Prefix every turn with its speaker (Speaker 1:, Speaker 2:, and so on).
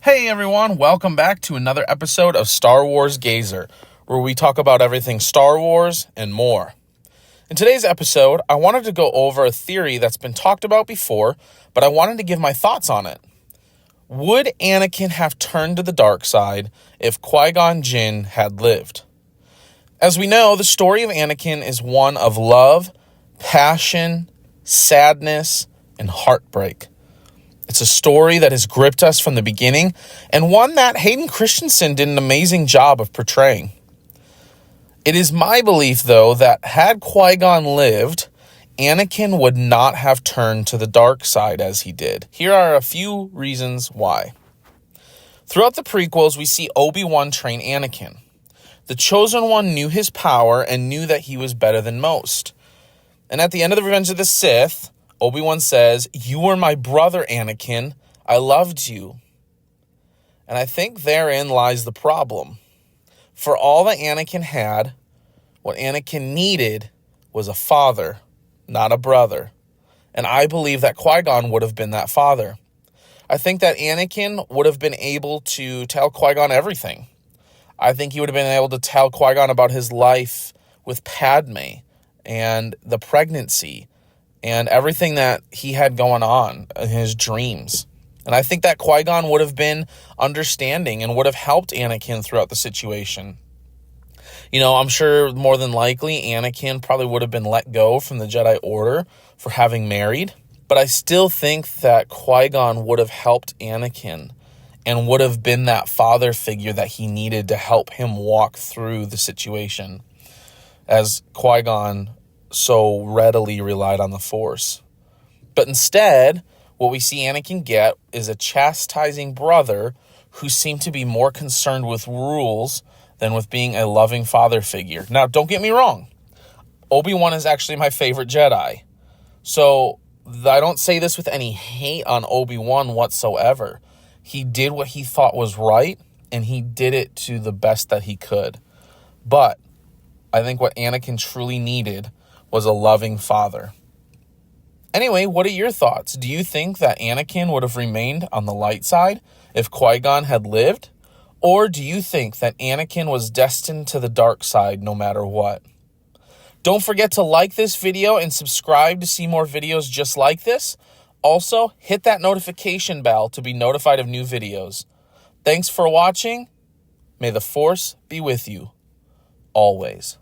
Speaker 1: Hey everyone, welcome back to another episode of Star Wars Gazer, where we talk about everything Star Wars and more. In today's episode, I wanted to go over a theory that's been talked about before, but I wanted to give my thoughts on it. Would Anakin have turned to the dark side if Qui-Gon Jinn had lived? As we know, the story of Anakin is one of love, passion, sadness, and heartbreak. It's a story that has gripped us from the beginning, and one that Hayden Christensen did an amazing job of portraying. It is my belief, though, that had Qui-Gon lived, Anakin would not have turned to the dark side as he did. Here are a few reasons why. Throughout the prequels, we see Obi-Wan train Anakin. The Chosen One knew his power and knew that he was better than most. And at the end of the Revenge of the Sith, Obi-Wan says, "You were my brother, Anakin. I loved you." And I think therein lies the problem. For all that Anakin had, what Anakin needed was a father, not a brother. And I believe that Qui-Gon would have been that father. I think that Anakin would have been able to tell Qui-Gon everything. I think he would have been able to tell Qui-Gon about his life with Padme and the pregnancy and everything that he had going on in his dreams. And I think that Qui-Gon would have been understanding and would have helped Anakin throughout the situation. You know, I'm sure more than likely Anakin probably would have been let go from the Jedi Order for having married. But I still think that Qui-Gon would have helped Anakin and would have been that father figure that he needed to help him walk through the situation, as Qui-Gon so readily relied on the Force. But instead, what we see Anakin get is a chastising brother who seemed to be more concerned with rules than with being a loving father figure. Now, don't get me wrong. Obi-Wan is actually my favorite Jedi. So I don't say this with any hate on Obi-Wan whatsoever. He did what he thought was right, and he did it to the best that he could. But I think what Anakin truly needed was a loving father. Anyway, what are your thoughts? Do you think that Anakin would have remained on the light side if Qui-Gon had lived? Or do you think that Anakin was destined to the dark side no matter what? Don't forget to like this video and subscribe to see more videos just like this. Also, hit that notification bell to be notified of new videos. Thanks for watching. May the Force be with you always.